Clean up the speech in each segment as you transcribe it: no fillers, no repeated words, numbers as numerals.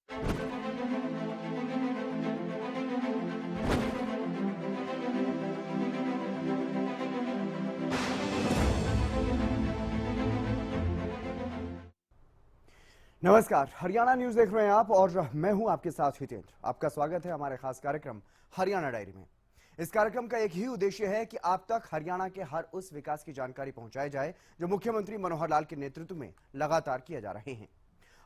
नमस्कार, हरियाणा न्यूज देख रहे हैं आप और मैं हूं आपके साथ हितेंद्र। आपका स्वागत है हमारे खास कार्यक्रम हरियाणा डायरी में। इस कार्यक्रम का एक ही उद्देश्य है कि आप तक हरियाणा के हर उस विकास की जानकारी पहुंचाई जाए जो मुख्यमंत्री मनोहर लाल के नेतृत्व में लगातार किए जा रहे हैं।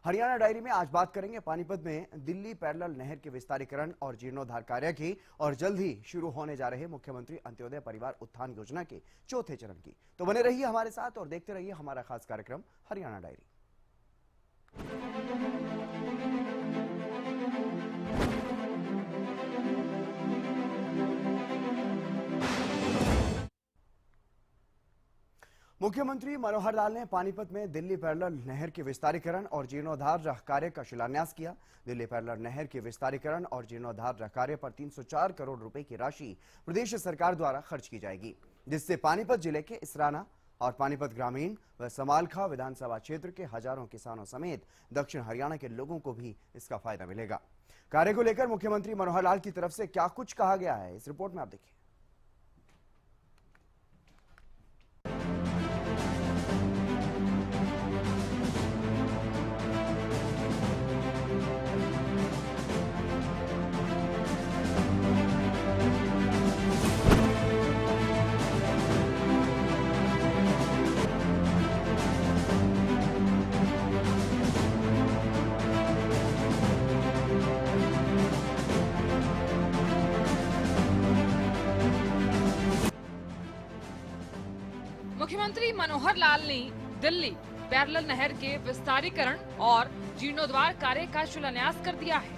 हरियाणा डायरी में आज बात करेंगे पानीपत में दिल्ली पैरेलल नहर के विस्तारीकरण और जीर्णोद्धार कार्य की और जल्द ही शुरू होने जा रहे मुख्यमंत्री अंत्योदय परिवार उत्थान योजना के चौथे चरण की। तो बने रहिए हमारे साथ और देखते रहिए हमारा खास कार्यक्रम हरियाणा डायरी। मुख्यमंत्री मनोहर लाल ने पानीपत में दिल्ली पैरेलल नहर के विस्तारीकरण और जीर्णोद्धार कार्य का शिलान्यास किया। दिल्ली पैरेलल नहर के विस्तारीकरण और जीर्णोद्धार कार्य पर 304 करोड़ रुपए की राशि प्रदेश सरकार द्वारा खर्च की जाएगी, जिससे पानीपत जिले के इसराना और पानीपत ग्रामीण व समालखा विधानसभा क्षेत्र के हजारों किसानों समेत दक्षिण हरियाणा के लोगों को भी इसका फायदा मिलेगा। कार्य को लेकर मुख्यमंत्री मनोहर लाल की तरफ से क्या कुछ कहा गया है, इस रिपोर्ट में आप देखिए। मुख्यमंत्री मनोहर लाल ने दिल्ली पैरेलल नहर के विस्तारीकरण और जीर्णोद्धार कार्य का शिलान्यास कर दिया है,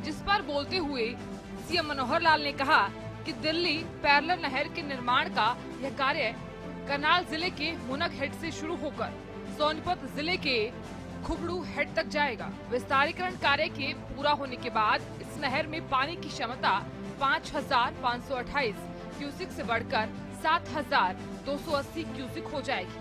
जिस पर बोलते हुए सीएम मनोहर लाल ने कहा कि दिल्ली पैरेलल नहर के निर्माण का यह कार्य करनाल जिले के मुनक हेड से शुरू होकर सोनीपत जिले के खुबड़ू हेड तक जाएगा। विस्तारीकरण कार्य के पूरा होने के बाद इस नहर में पानी की क्षमता 5,528 क्यूसिक से बढ़कर 7,280 क्यूसिक हो जाएगी।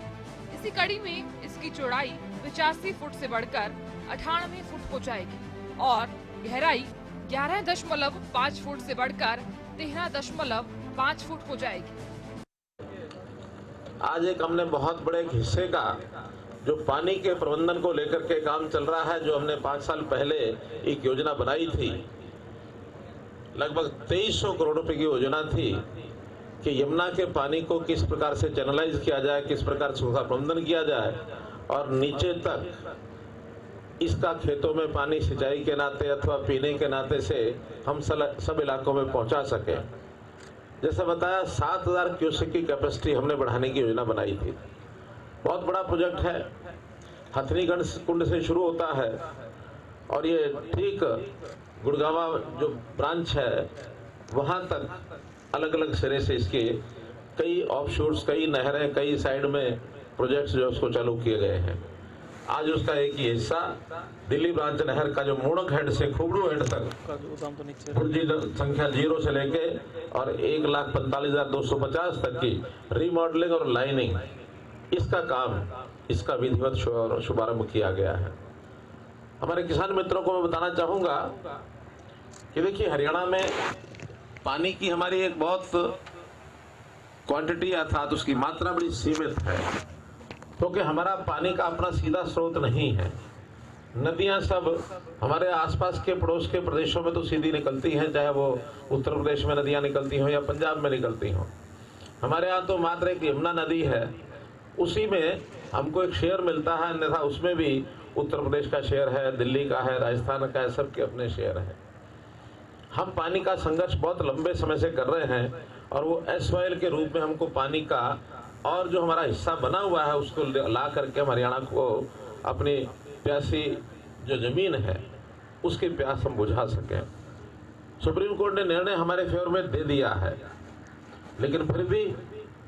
इसी कड़ी में इसकी चौड़ाई 85 फुट से बढ़कर 98 फुट हो जाएगी और गहराई 11.5 फुट से बढ़कर 13.5 फुट हो जाएगी। आज एक हमने बहुत बड़े हिस्से का जो पानी के प्रबंधन को लेकर के काम चल रहा है, जो हमने 5 साल पहले एक योजना बनाई थी, लगभग 2300 करोड़ रुपए की योजना थी कि यमुना के पानी को किस प्रकार से चैनलाइज किया जाए, किस प्रकार से उसका प्रबंधन किया जाए और नीचे तक इसका खेतों में पानी सिंचाई के नाते अथवा पीने के नाते से हम सब इलाकों में पहुंचा सके। जैसे बताया 7,000 क्यूसेक की कैपेसिटी हमने बढ़ाने की योजना बनाई थी। बहुत बड़ा प्रोजेक्ट है, हथनी कुंड से शुरू होता है और ये ठीक गुड़गावा जो ब्रांच है वहां तक अलग अलग सिरे से इसके कई ऑफशोर्स, कई नहरें, कई साइड में प्रोजेक्ट्स जो उसको चालू किए गए हैं। आज उसका एक ही हिस्सा दिल्ली ब्रांच नहर का जो मुनक हेड से खुबड़ू हेड तक फुर्जी संख्या 0 से लेके और 1,45,250 तक की रीमॉडलिंग और लाइनिंग, इसका काम, इसका विधिवत शुभारंभ किया गया है। हमारे किसान मित्रों को मैं बताना चाहूंगा कि देखिए हरियाणा में पानी की हमारी एक बहुत क्वांटिटी अर्थात उसकी मात्रा बड़ी सीमित है, क्योंकि हमारा पानी का अपना सीधा स्रोत नहीं है। नदियां सब हमारे आसपास के पड़ोस के प्रदेशों में तो सीधी निकलती हैं, चाहे वो उत्तर प्रदेश में नदियां निकलती हों या पंजाब में निकलती हों। हमारे यहाँ तो मात्र एक यमुना नदी है, उसी में हमको एक शेयर मिलता है, अन्यथा उसमें भी उत्तर प्रदेश का शेयर है, दिल्ली का है, राजस्थान का है, सबके अपने शेयर है। हम पानी का संघर्ष बहुत लंबे समय से कर रहे हैं और वो एसवाइल के रूप में हमको पानी का और जो हमारा हिस्सा बना हुआ है उसको ला करके हम हरियाणा को अपनी प्यासी जो जमीन है उसकी प्यास हम बुझा सकें। सुप्रीम कोर्ट ने निर्णय हमारे फेवर में दे दिया है, लेकिन फिर भी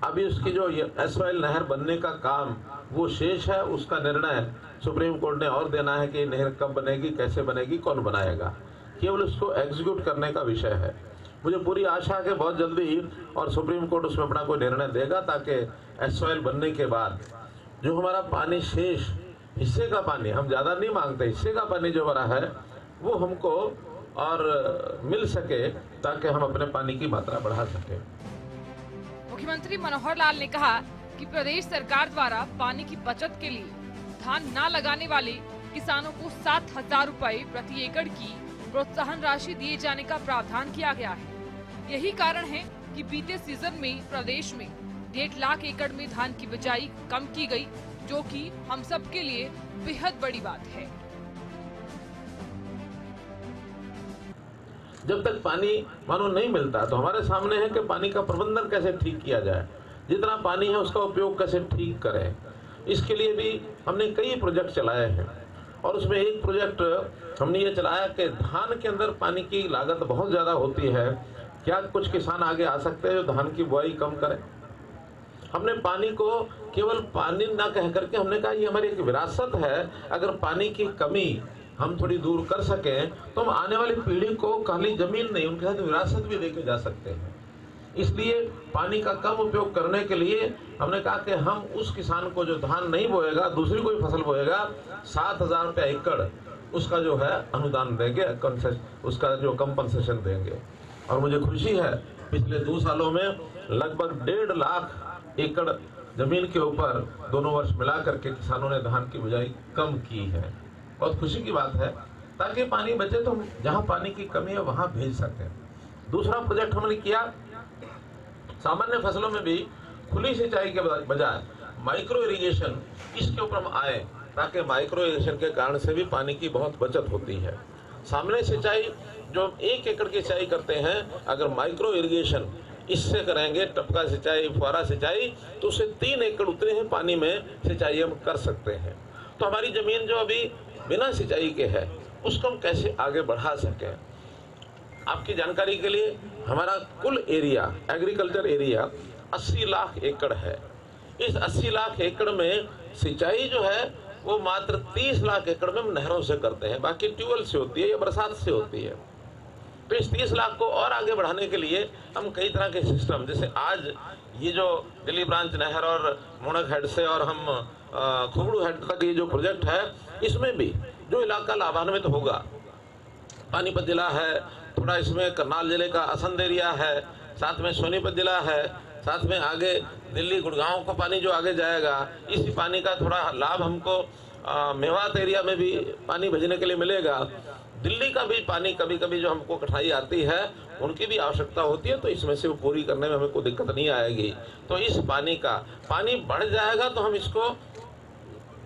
अभी उसकी जो एसवाइल नहर बनने का काम वो शेष है। उसका निर्णय सुप्रीम कोर्ट ने और देना है कि नहर कब बनेगी, कैसे बनेगी, कौन बनाएगा, केवल उसको एग्जीक्यूट करने का विषय है। मुझे पूरी आशा है कि बहुत जल्दी और सुप्रीम कोर्ट उसमें अपना कोई निर्णय देगा, ताकि एसवाइल बनने के बाद जो हमारा पानी शेष हिस्से का पानी, हम ज़्यादा नहीं मांगते, हिस्से का पानी जो हमारा है वो हमको और मिल सके, ताकि हम अपने पानी की मात्रा बढ़ा सकें। मुख्यमंत्री मनोहर लाल ने कहा कि प्रदेश सरकार द्वारा पानी की बचत के लिए धान न लगाने वाले किसानों को 7,000 रुपए प्रति एकड़ की प्रोत्साहन राशि दिए जाने का प्रावधान किया गया है। यही कारण है कि बीते सीजन में प्रदेश में 1.5 लाख एकड़ में धान की बिजाई कम की गई, जो कि हम सब के लिए बेहद बड़ी बात है। जब तक पानी मानो नहीं मिलता तो हमारे सामने है कि पानी का प्रबंधन कैसे ठीक किया जाए, जितना पानी है उसका उपयोग कैसे ठीक करें। इसके लिए भी हमने कई प्रोजेक्ट चलाए हैं और उसमें एक प्रोजेक्ट हमने ये चलाया कि धान के अंदर पानी की लागत बहुत ज़्यादा होती है, क्या कुछ किसान आगे आ सकते हैं जो धान की बुआई कम करें। हमने पानी को केवल पानी ना कह करके हमने कहा ये हमारी एक विरासत है, अगर पानी की कमी हम थोड़ी दूर कर सकें तो हम आने वाली पीढ़ी को खाली जमीन नहीं, उनके साथ विरासत भी देके जा सकते हैं। इसलिए पानी का कम उपयोग करने के लिए हमने कहा कि हम उस किसान को जो धान नहीं बोएगा, दूसरी कोई फसल बोएगा, 7,000 रुपये एकड़ उसका जो है अनुदान देंगे, उसका जो कंपनसेशन देंगे। और मुझे खुशी है पिछले 2 सालों में लगभग 1.5 लाख एकड़ जमीन के ऊपर दोनों वर्ष मिला करके किसानों ने धान की बुआई कम की है। बहुत खुशी की बात है, ताकि पानी बचे तो हम जहाँ पानी की कमी है वहाँ भेज सकें। दूसरा प्रोजेक्ट हमने किया, सामान्य फसलों में भी खुली सिंचाई के बजाय माइक्रो इरिगेशन, इसके ऊपर हम आए, ताकि माइक्रो इरिगेशन के कारण से भी पानी की बहुत बचत होती है। सामान्य सिंचाई जो 1 एकड़ की सिंचाई करते हैं, अगर माइक्रो इरिगेशन इससे करेंगे, टपका सिंचाई, फुहारा सिंचाई, तो उससे 3 एकड़ उतने हैं पानी में सिंचाई हम कर सकते हैं। तो हमारी जमीन जो अभी बिना सिंचाई के है उसको हम कैसे आगे बढ़ा सकें। आपकी जानकारी के लिए हमारा कुल एरिया, एग्रीकल्चर एरिया 80 लाख एकड़ है। इस 80 लाख एकड़ में सिंचाई जो है वो मात्र 30 लाख एकड़ में हम नहरों से करते हैं, बाकी ट्यूबवेल से होती है या बरसात से होती है। तो इस 30 लाख को और आगे बढ़ाने के लिए हम कई तरह के सिस्टम, जैसे आज ये जो दिल्ली ब्रांच नहर और मोनक हेड से और हम खुबड़ू हेड तक ये जो प्रोजेक्ट है, इसमें भी जो इलाका लाभान्वित होगा, पानीपत जिला है, थोड़ा इसमें करनाल जिले का असंध एरिया है, साथ में सोनीपत जिला है, साथ में आगे दिल्ली गुड़गांव को पानी जो आगे जाएगा, इसी पानी का थोड़ा लाभ हमको मेवात एरिया में भी पानी भेजने के लिए मिलेगा। दिल्ली का भी पानी कभी कभी जो हमको कठिनाई आती है, उनकी भी आवश्यकता होती है, तो इसमें से वो पूरी करने में हमें कोई दिक्कत नहीं आएगी। तो इस पानी बढ़ जाएगा तो हम इसको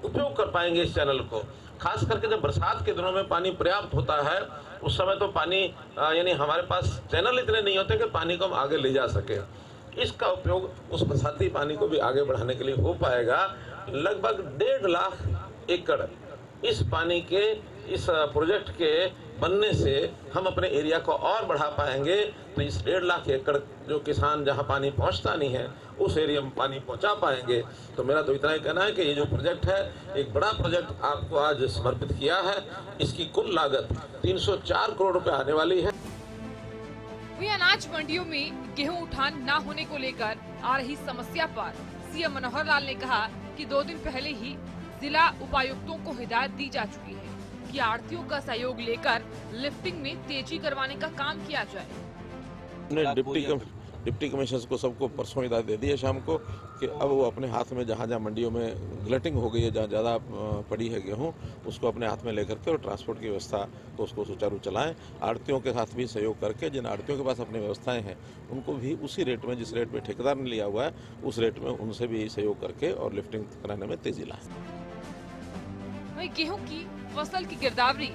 उपयोग कर पाएंगे, इस चैनल को। खास करके जब बरसात के दिनों में पानी पर्याप्त होता है, उस समय तो पानी यानी हमारे पास चैनल इतने नहीं होते कि पानी को हम आगे ले जा सके। इसका उपयोग उस बरसाती पानी को भी आगे बढ़ाने के लिए हो पाएगा। लगभग 1.5 लाख एकड़ इस पानी के, इस प्रोजेक्ट के बनने से हम अपने एरिया को और बढ़ा पाएंगे। तो इस 1.5 लाख एकड़ जो किसान जहां पानी पहुंचता नहीं है, उस एरिया में पानी पहुंचा पाएंगे। तो मेरा तो इतना ही कहना है कि ये जो प्रोजेक्ट है, एक बड़ा प्रोजेक्ट आपको आज समर्पित किया है। इसकी कुल लागत 304 करोड़ रुपए आने वाली है। वहीं अनाज मंडियों में गेहूं उठान न होने को लेकर आ रही समस्या पर सीएम मनोहर लाल ने कहा कि 2 दिन पहले ही जिला उपायुक्तों को हिदायत दी जा चुकी है कि आढ़तियों का सहयोग लेकर लिफ्टिंग में तेजी करवाने का काम किया जाए। डिप्टी कमिश्नर को सबको परसों हिदायत दे दी है शाम को कि अब वो अपने हाथ में जहाँ मंडियों में ग्लटिंग हो गई है, जहाँ ज़्यादा पड़ी है गेहूँ, उसको अपने हाथ में लेकर के और ट्रांसपोर्ट की व्यवस्था को उसको सुचारू चलाएं। आढ़तियों के साथ भी सहयोग करके, जिन आढ़तियों के पास अपनी व्यवस्थाएं हैं, उनको भी उसी रेट में, जिस रेट में ठेकेदार ने लिया हुआ है, उस रेट में उनसे भी सहयोग करके और लिफ्टिंग कराने में तेजी लाएं। वहीं गेहूं की फसल की गिरदावरी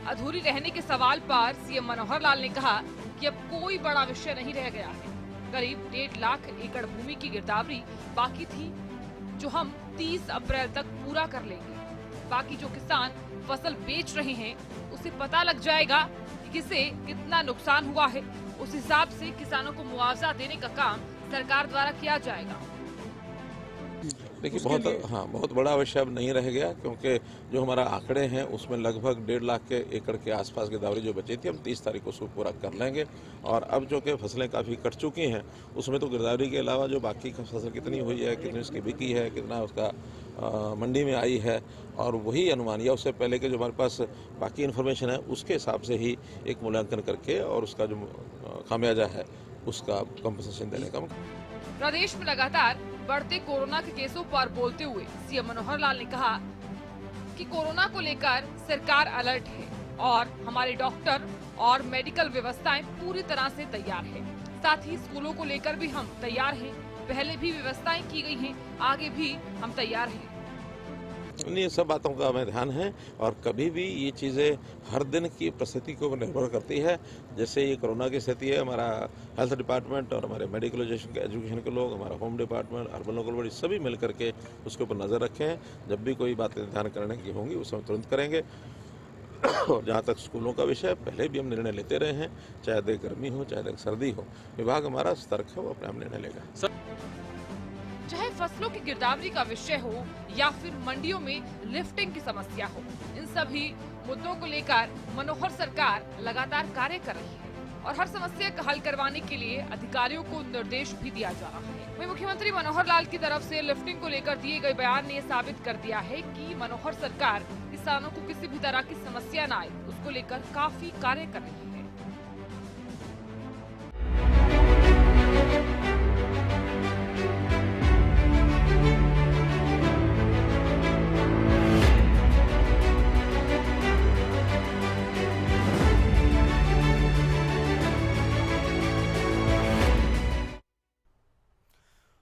अधूरी रहने के सवाल पर सीएम मनोहर लाल ने कहा कि अब कोई बड़ा विषय नहीं रह गया है। करीब 1.5 लाख एकड़ भूमि की गिरदावरी बाकी थी, जो हम 30 अप्रैल तक पूरा कर लेंगे। बाकी जो किसान फसल बेच रहे हैं, उसे पता लग जाएगा कि किसे कितना नुकसान हुआ है। उस हिसाब से किसानों को मुआवजा देने का काम सरकार द्वारा किया जाएगा। देखिए बहुत बड़ा अवश्य अब नहीं रह गया, क्योंकि जो हमारा आंकड़े हैं उसमें लगभग 1.5 लाख के एकड़ के आसपास गिरदावरी जो बची थी हम 30 तारीख को उसको पूरा कर लेंगे। और अब जो कि फसलें काफ़ी कट चुकी हैं उसमें तो गिरदावरी के अलावा जो बाकी की फसल कितनी हुई है, कितनी उसकी बिकी है, कितना उसका मंडी में आई है, और वही अनुमान या उससे पहले के जो हमारे पास बाकी इन्फॉर्मेशन है उसके हिसाब से ही एक मूल्यांकन करके और उसका जो खामियाजा है उसका कंपनसेशन देने का। प्रदेश में लगातार बढ़ते कोरोना के केसों पर बोलते हुए सीएम मनोहर लाल ने कहा कि कोरोना को लेकर सरकार अलर्ट है और हमारे डॉक्टर और मेडिकल व्यवस्थाएं पूरी तरह से तैयार है। साथ ही स्कूलों को लेकर भी हम तैयार हैं। पहले भी व्यवस्थाएं की गई हैं, आगे भी हम तैयार हैं। ये सब बातों का हमें ध्यान है और कभी भी ये चीज़ें हर दिन की परिस्थिति के ऊपर निर्भर करती है। जैसे ये कोरोना की स्थिति है, हमारा हेल्थ डिपार्टमेंट और हमारे मेडिकल एजुकेशन के लोग, हमारा home department, urban local body सभी मिल करके उसके ऊपर नज़र रखें हैं। जब भी कोई बातें ध्यान करने की होंगी उस समय तुरंत करेंगे। और जहाँ तक स्कूलों का विषय, पहले भी हम निर्णय लेते रहे हैं, चाहे देख गर्मी हो चाहे देख सर्दी हो, विभाग हमारा सतर्क है, वो अपने आप निर्णय लेगा। चाहे फसलों की गिरदावरी का विषय हो या फिर मंडियों में लिफ्टिंग की समस्या हो, इन सभी मुद्दों को लेकर मनोहर सरकार लगातार कार्य कर रही है और हर समस्या का हल करवाने के लिए अधिकारियों को निर्देश भी दिया जा रहा है। वहीं मुख्यमंत्री मनोहर लाल की तरफ से लिफ्टिंग को लेकर दिए गए बयान ने यह साबित कर दिया है कि मनोहर सरकार किसानों को किसी भी तरह की समस्या न आए उसको लेकर काफी कार्य कर रही है।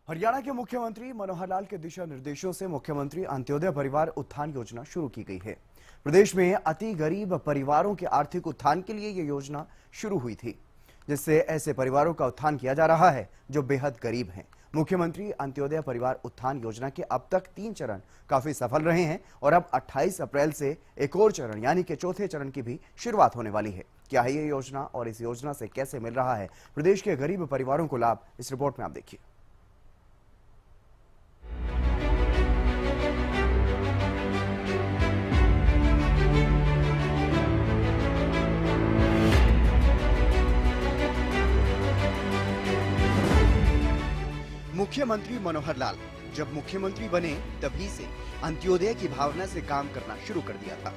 हरियाणा के मुख्यमंत्री मनोहर लाल के दिशा निर्देशों से मुख्यमंत्री अंत्योदय परिवार उत्थान योजना शुरू की गई है। प्रदेश में अति गरीब परिवारों के आर्थिक उत्थान के लिए ये योजना शुरू हुई थी, जिससे ऐसे परिवारों का उत्थान किया जा रहा है जो बेहद गरीब हैं। मुख्यमंत्री अंत्योदय परिवार उत्थान योजना के अब तक 3 चरण काफी सफल रहे हैं और अब 28 अप्रैल से एक और चरण यानी कि चौथे चरण की भी शुरुआत होने वाली है। क्या है ये योजना और इस योजना से कैसे मिल रहा है प्रदेश के गरीब परिवारों को लाभ, इस रिपोर्ट में आप देखिए। मुख्यमंत्री मनोहर लाल जब मुख्यमंत्री बने तभी से अंत्योदय की भावना से काम करना शुरू कर दिया था।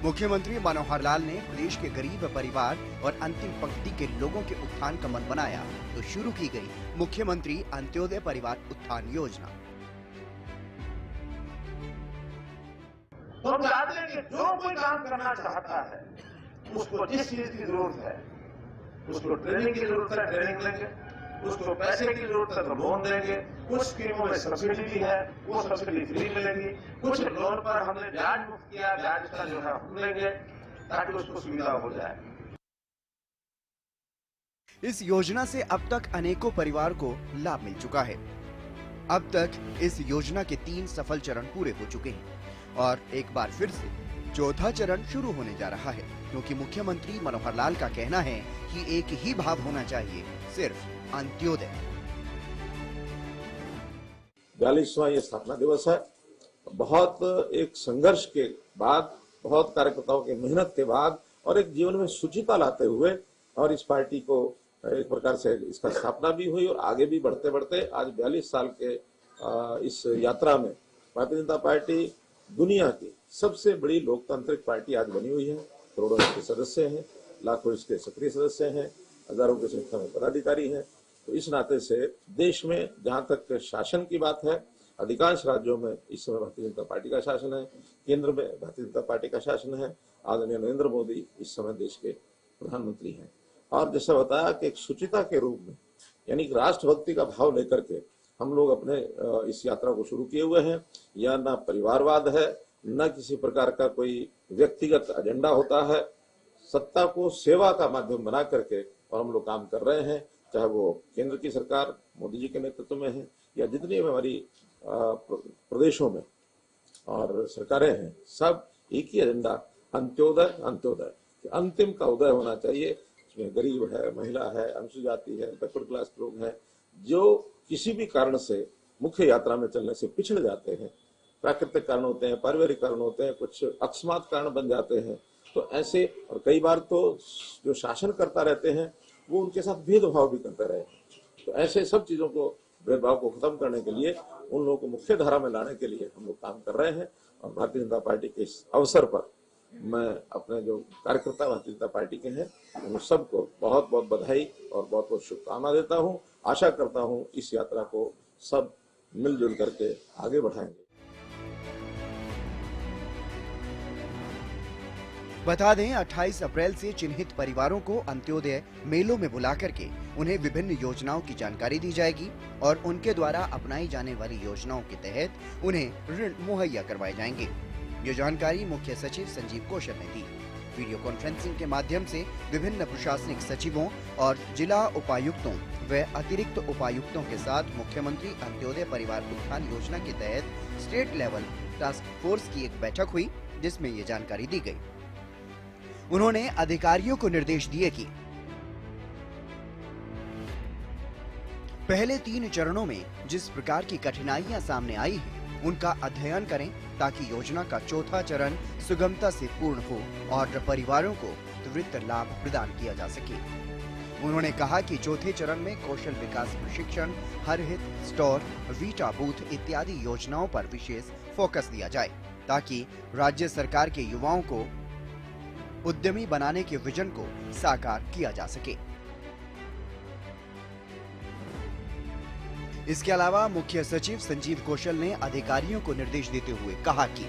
मुख्यमंत्री मनोहर लाल ने प्रदेश के गरीब परिवार और अंतिम पंक्ति के लोगों के उत्थान का मन बनाया तो शुरू की गई मुख्यमंत्री अंत्योदय परिवार उत्थान योजना। तो हम चाहते हैं कि जो कोई काम करना चाहता है उसको जिस चीज की जरूरत है, उसको ट्रेनिंग की जरूरत है ट्रेनिंग लेंगे, उसको पैसे की जरूरत है तो लोन देंगे, कुछ स्कीमों में सब्सिडी भी है वो सब्सिडी फ्री मिलेगी, कुछ लोन पर हमने ब्याज मुक्त किया, ब्याज का जो है हम लेंगे ताकि उसको सुविधा हो जाए। इस योजना से अब तक अनेकों परिवार को लाभ मिल चुका है। अब तक इस योजना के 3 सफल चरण पूरे हो चुके हैं और एक बार फिर से चौथा चरण शुरू होने जा रहा है, क्योंकि मुख्यमंत्री मनोहर लाल का कहना है कि एक ही भाव होना चाहिए, सिर्फ अंत्योदय। 42वां ये स्थापना दिवस है। बहुत एक संघर्ष के बाद, बहुत कार्यकर्ताओं की मेहनत के बाद और एक जीवन में शुचिता लाते हुए और इस पार्टी को एक प्रकार से इसका स्थापना भी हुई और आगे भी बढ़ते बढ़ते आज 42 साल के इस यात्रा में भारतीय जनता पार्टी दुनिया की सबसे बड़ी लोकतांत्रिक पार्टी आज बनी हुई है। करोड़ों इसके सदस्य हैं, लाखों इसके सक्रिय सदस्य हैं, हजारों की संख्या में पदाधिकारी हैं। तो इस नाते से देश में जहां तक शासन की बात है, अधिकांश राज्यों में इस समय भारतीय जनता पार्टी का शासन है, केंद्र में भारतीय जनता पार्टी का शासन है। आदरणीय नरेंद्र मोदी इस समय देश के प्रधानमंत्री हैं और जैसा बताया कि एक शुचिता के रूप में यानी राष्ट्रभक्ति का भाव लेकर के हम लोग अपने इस यात्रा को शुरू किए हुए हैं। यह न परिवारवाद है, न किसी प्रकार का कोई व्यक्तिगत एजेंडा होता है। सत्ता को सेवा का माध्यम बना करके और हम लोग काम कर रहे हैं, चाहे वो केंद्र की सरकार मोदी जी के नेतृत्व में है या जितनी हमारी प्रदेशों में और सरकारें हैं, सब एक ही एजेंडा अंत्योदय। अंत्योदय अंतिम का उदय होना चाहिए। इसमें गरीब है, महिला है, अनुसूचित जाति है, बैकवर्ड क्लास लोग हैं, जो किसी भी कारण से मुख्य यात्रा में चलने से पिछड़ जाते हैं। प्राकृतिक कारण होते हैं, पारिवारिक कारण होते हैं, कुछ अकस्मात कारण बन जाते हैं। तो ऐसे, और कई बार तो जो शासन करता रहते हैं वो उनके साथ भेदभाव भी करते रहे। तो ऐसे सब चीजों को, भेदभाव को खत्म करने के लिए, उन लोगों को मुख्य धारा में लाने के लिए हम लोग काम कर रहे हैं। और भारतीय जनता पार्टी के इस अवसर पर मैं अपने जो कार्यकर्ता भारतीय जनता पार्टी के हैं उन सबको बहुत बहुत बधाई और बहुत बहुत शुभकामना देता हूं। आशा करता हूं इस यात्रा को सब मिलजुल करके आगे बढ़ाएंगे। बता दें 28 अप्रैल से चिन्हित परिवारों को अंत्योदय मेलों में बुला करके उन्हें विभिन्न योजनाओं की जानकारी दी जाएगी और उनके द्वारा अपनाई जाने वाली योजनाओं के तहत उन्हें ऋण मुहैया करवाए जाएंगे। ये जानकारी मुख्य सचिव संजीव कौशल ने दी। वीडियो कॉन्फ्रेंसिंग के माध्यम से विभिन्न प्रशासनिक सचिवों और जिला उपायुक्तों व अतिरिक्त उपायुक्तों के साथ मुख्यमंत्री अंत्योदय परिवार उत्थान योजना के तहत स्टेट लेवल टास्क फोर्स की एक बैठक हुई, जिसमें ये जानकारी दी गई। उन्होंने अधिकारियों को निर्देश दिए कि पहले 3 चरणों में जिस प्रकार की कठिनाइयां सामने आई हैं, उनका अध्ययन करें ताकि योजना का चौथा चरण सुगमता से पूर्ण हो और परिवारों को त्वरित लाभ प्रदान किया जा सके। उन्होंने कहा कि चौथे चरण में कौशल विकास प्रशिक्षण, हर हित स्टोर, वीटा बूथ इत्यादि योजनाओं पर विशेष फोकस दिया जाए ताकि राज्य सरकार के युवाओं को उद्यमी बनाने के विजन को साकार किया जा सके। इसके अलावा मुख्य सचिव संजीव कौशल ने अधिकारियों को निर्देश देते हुए कहा कि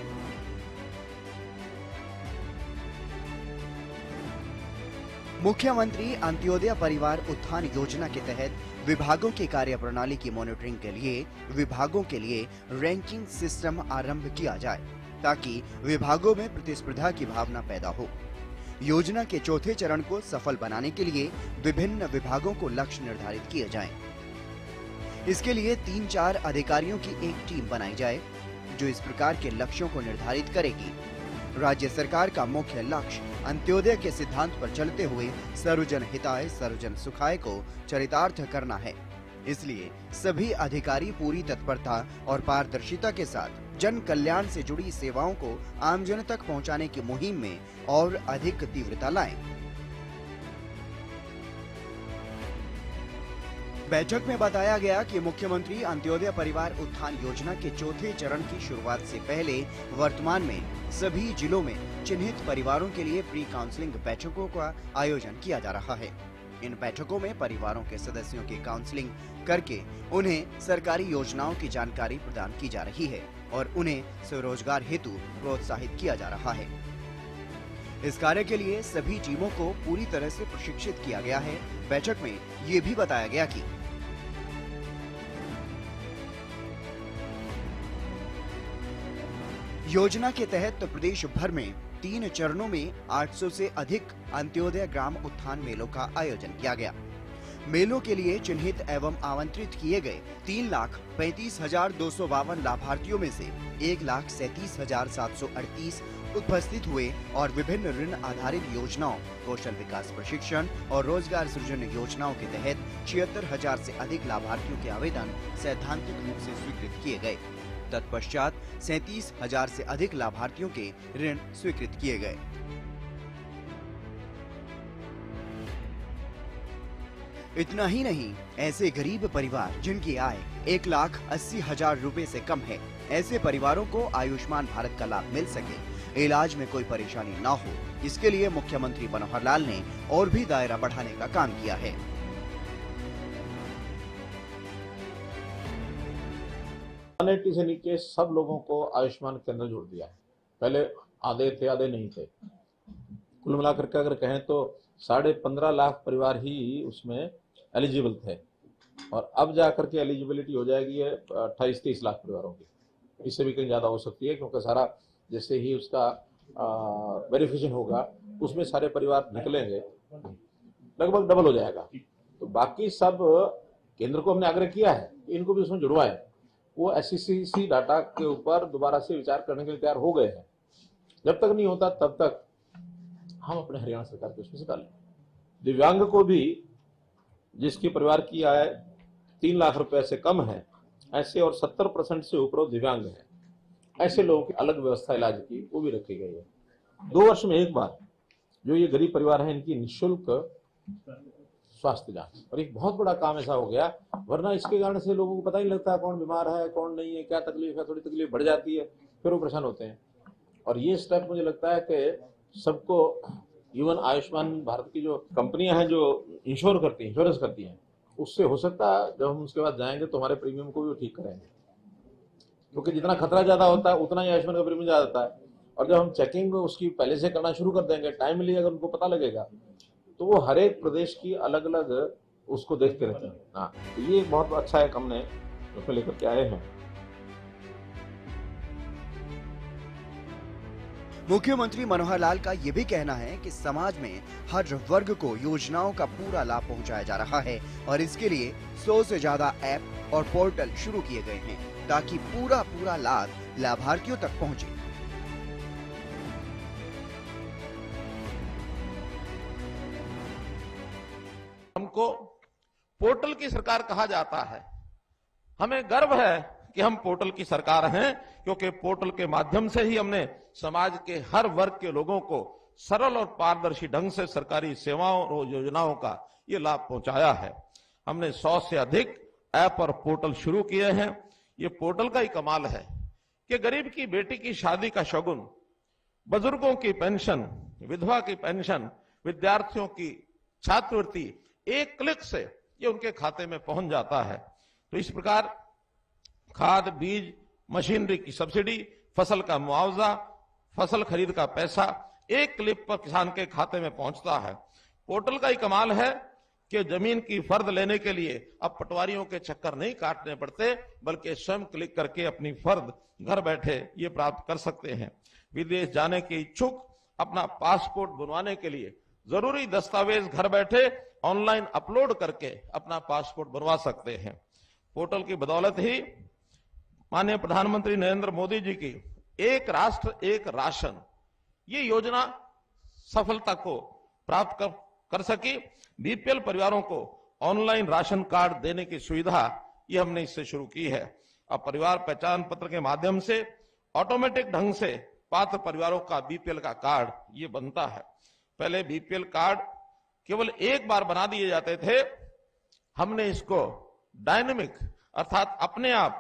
मुख्यमंत्री अंत्योदय परिवार उत्थान योजना के तहत विभागों की कार्यप्रणाली की मॉनिटरिंग के लिए विभागों के लिए रैंकिंग सिस्टम आरंभ किया जाए ताकि विभागों में प्रतिस्पर्धा की भावना पैदा हो। योजना के चौथे चरण को सफल बनाने के लिए विभिन्न विभागों को लक्ष्य निर्धारित किए जाएं। इसके लिए 3-4 अधिकारियों की एक टीम बनाई जाए जो इस प्रकार के लक्ष्यों को निर्धारित करेगी। राज्य सरकार का मुख्य लक्ष्य अंत्योदय के सिद्धांत पर चलते हुए सर्वजन हिताय सर्वजन सुखाय को चरितार्थ करना है। इसलिए सभी अधिकारी पूरी तत्परता और पारदर्शिता के साथ जन कल्याण से जुड़ी सेवाओं को आमजन तक पहुंचाने की मुहिम में और अधिक तीव्रता लाएं। बैठक में बताया गया कि मुख्यमंत्री अंत्योदय परिवार उत्थान योजना के चौथे चरण की शुरुआत से पहले वर्तमान में सभी जिलों में चिन्हित परिवारों के लिए प्री काउंसलिंग बैठकों का आयोजन किया जा रहा है। इन बैठकों में परिवारों के सदस्यों की काउंसलिंग करके उन्हें सरकारी योजनाओं की जानकारी प्रदान की जा रही है और उन्हें स्वरोजगार हेतु प्रोत्साहित किया जा रहा है। इस कार्य के लिए सभी टीमों को पूरी तरह से प्रशिक्षित किया गया है। बैठक में ये भी बताया गया कि योजना के तहत प्रदेश भर में 3 चरणों में 800 से अधिक अंत्योदय ग्राम उत्थान मेलों का आयोजन किया गया। मेलों के लिए चिन्हित एवं आमंत्रित किए गए 3,35,252 लाभार्थियों में से 1,37,738 उपस्थित हुए और विभिन्न ऋण आधारित योजनाओं, कौशल विकास प्रशिक्षण और रोजगार सृजन योजनाओं के तहत 76,000 से अधिक लाभार्थियों के आवेदन सैद्धांतिक रूप से स्वीकृत किए गए। तत्पश्चात 37,000 से अधिक लाभार्थियों के ऋण स्वीकृत किए गए। इतना ही नहीं, ऐसे गरीब परिवार जिनकी आय 1,80,000 रुपए से कम है, ऐसे परिवारों को आयुष्मान भारत का लाभ मिल सके, इलाज में कोई परेशानी न हो, इसके लिए मुख्यमंत्री मनोहर लाल ने और भी दायरा बढ़ाने का काम किया है। से नीचे सब लोगों को आयुष्मान के अंदर जोड़ दिया है। पहले आधे थे, आधे नहीं थे। कुल मिलाकर के अगर कहें तो 15.5 लाख परिवार ही उसमें एलिजिबल थे और अब जाकर के एलिजिबिलिटी हो जाएगी है 28-30 लाख परिवारों की। इससे भी कहीं ज्यादा हो सकती है क्योंकि सारा जैसे ही उसका वेरिफिकेशन होगा उसमें सारे परिवार निकलेंगे, लगभग डबल हो जाएगा। तो बाकी सब केंद्र को हमने आग्रह किया है, इनको भी उसमें जुड़वाएं। वो SCC डाटा के ऊपर दोबारा से विचार करने के लिए तैयार हो गए हैं। जब तक नहीं होता तब तक हम अपने हरियाणा सरकार को उसमें से डालें। दिव्यांग को भी, जिसके परिवार की आय 3 लाख रुपए से कम है, ऐसे और 70% से ऊपर दिव्यांग हैं, ऐसे लोगों की अलग व्यवस्था इलाज की वो भी रखी गई है। 2 वर्ष में एक बार जो ये गरीब परिवार है इनकी निःशुल्क स्वास्थ्य जांच, और एक बहुत बड़ा काम ऐसा हो गया, वरना इसके कारण से लोगों को पता ही नहीं लगता कौन बीमार है कौन नहीं है, क्या तकलीफ है, थोड़ी तकलीफ बढ़ जाती है फिर वो परेशान होते हैं। और ये स्टेप मुझे लगता है कि सबको, इवन आयुष्मान भारत की जो कंपनियां हैं जो इंश्योरेंस करती हैं, उससे हो सकता है जब हम उसके बाद जाएंगे तो हमारे प्रीमियम को भी ठीक करेंगे, क्योंकि जितना खतरा ज्यादा होता है उतना ही आयुष्मान का प्रीमियम ज्यादा होता है। और जब हम चेकिंग उसकी पहले से करना शुरू कर देंगे, टाइमली अगर उनको पता लगेगा, तो वो हर एक प्रदेश की अलग अलग उसको देखते रहते हैं। हाँ, तो ये बहुत अच्छा है, हमने उसमें लेकर के आए हैं। मुख्यमंत्री मनोहर लाल का ये भी कहना है कि समाज में हर वर्ग को योजनाओं का पूरा लाभ पहुंचाया जा रहा है और इसके लिए 100 से ज्यादा ऐप और पोर्टल शुरू किए गए हैं ताकि पूरा लाभ लाभार्थियों तक पहुंचे। हमको पोर्टल की सरकार कहा जाता है, हमें गर्व है कि हम पोर्टल की सरकार हैं, क्योंकि पोर्टल के माध्यम से ही हमने समाज के हर वर्ग के लोगों को सरल और पारदर्शी ढंग से सरकारी सेवाओं और योजनाओं का ये लाभ पहुंचाया है। हमने 100 से अधिक ऐप और पोर्टल शुरू किए हैं। ये पोर्टल का ही कमाल है कि गरीब की बेटी की शादी का शगुन, बुजुर्गों की पेंशन, विधवा की पेंशन, विद्यार्थियों की छात्रवृत्ति एक क्लिक से ये उनके खाते में पहुंच जाता है। तो इस प्रकार खाद, बीज, मशीनरी की सब्सिडी, फसल का मुआवजा, फसल खरीद का पैसा एक क्लिक पर किसान के खाते में पहुंचता है। पोर्टल का ही कमाल है कि जमीन की फर्द लेने के लिए अब पटवारियों के चक्कर नहीं काटने पड़ते, बल्कि स्वयं क्लिक करके अपनी फर्द घर बैठे ये प्राप्त कर सकते हैं। विदेश जाने के इच्छुक अपना पासपोर्ट बनवाने के लिए जरूरी दस्तावेज घर बैठे ऑनलाइन अपलोड करके अपना पासपोर्ट बनवा सकते हैं। पोर्टल की बदौलत ही माननीय प्रधानमंत्री नरेंद्र मोदी जी की एक राष्ट्र एक राशन ये योजना सफलता को प्राप्त कर सकी। बीपीएल परिवारों को ऑनलाइन राशन कार्ड देने की सुविधा ये हमने इससे शुरू की है। अब परिवार पहचान पत्र के माध्यम से ऑटोमेटिक ढंग से पात्र परिवारों का बीपीएल का कार्ड ये बनता है। पहले बीपीएल कार्ड केवल एक बार बना दिए जाते थे, हमने इसको डायनेमिक अर्थात अपने आप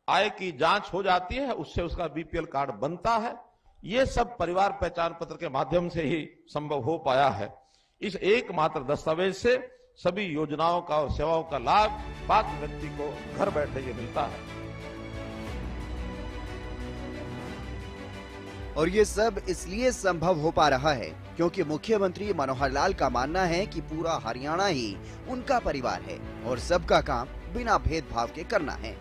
आय की जांच हो जाती है, उससे उसका बीपीएल कार्ड बनता है। ये सब परिवार पहचान पत्र के माध्यम से ही संभव हो पाया है। इस एकमात्र दस्तावेज से सभी योजनाओं का और सेवाओं का लाभ पात्र व्यक्ति को घर बैठे ये मिलता है। और ये सब इसलिए संभव हो पा रहा है क्योंकि मुख्यमंत्री मनोहर लाल का मानना है कि पूरा हरियाणा ही उनका परिवार है और सबका काम बिना भेदभाव के करना है।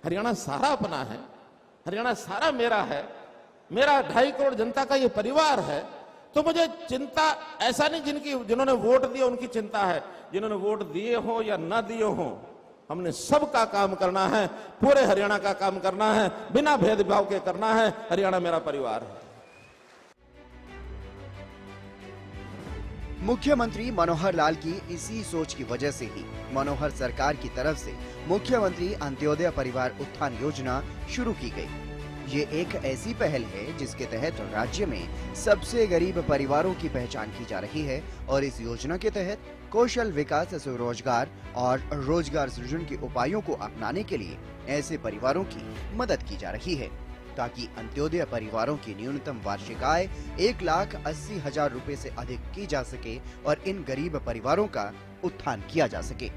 हरियाणा सारा अपना है, हरियाणा सारा मेरा है, मेरा 2.5 करोड़ जनता का ये परिवार है। तो मुझे चिंता ऐसा नहीं जिन्होंने वोट दिया उनकी चिंता है, जिन्होंने वोट दिए हो या ना दिए हो, हमने सबका काम करना है, पूरे हरियाणा का काम करना है, बिना भेदभाव के करना है। हरियाणा मेरा परिवार है। मुख्यमंत्री मनोहर लाल की इसी सोच की वजह से ही मनोहर सरकार की तरफ से मुख्यमंत्री अंत्योदय परिवार उत्थान योजना शुरू की गई। ये एक ऐसी पहल है जिसके तहत राज्य में सबसे गरीब परिवारों की पहचान की जा रही है और इस योजना के तहत कौशल विकास, स्वरोजगार और रोजगार सृजन के उपायों को अपनाने के लिए ऐसे परिवारों की मदद की जा रही है ताकि अंत्योदय परिवारों की न्यूनतम वार्षिक आय 1,80,000 रुपए से अधिक की जा सके और इन गरीब परिवारों का उत्थान किया जा सके।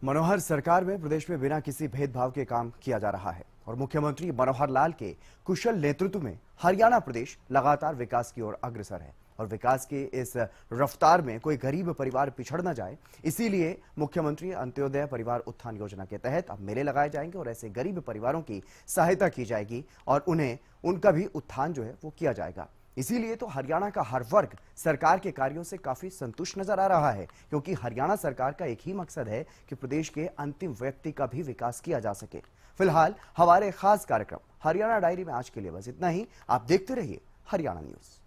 मनोहर सरकार में प्रदेश में बिना किसी भेदभाव के काम किया जा रहा है और मुख्यमंत्री मनोहर लाल के कुशल नेतृत्व में हरियाणा प्रदेश लगातार विकास की ओर अग्रसर है और विकास की इस रफ्तार में कोई गरीब परिवार पिछड़ न जाए, इसीलिए मुख्यमंत्री अंत्योदय परिवार उत्थान योजना के तहत अब मेले लगाए जाएंगे और ऐसे गरीब परिवारों की सहायता की जाएगी और उन्हें उनका भी उत्थान जो है वो किया जाएगा। इसीलिए तो हरियाणा का हर वर्ग सरकार के कार्यों से काफी संतुष्ट नजर आ रहा है, क्योंकि हरियाणा सरकार का एक ही मकसद है कि प्रदेश के अंतिम व्यक्ति का भी विकास किया जा सके। फिलहाल हमारे खास कार्यक्रम हरियाणा डायरी में आज के लिए बस इतना ही। आप देखते रहिए हरियाणा न्यूज।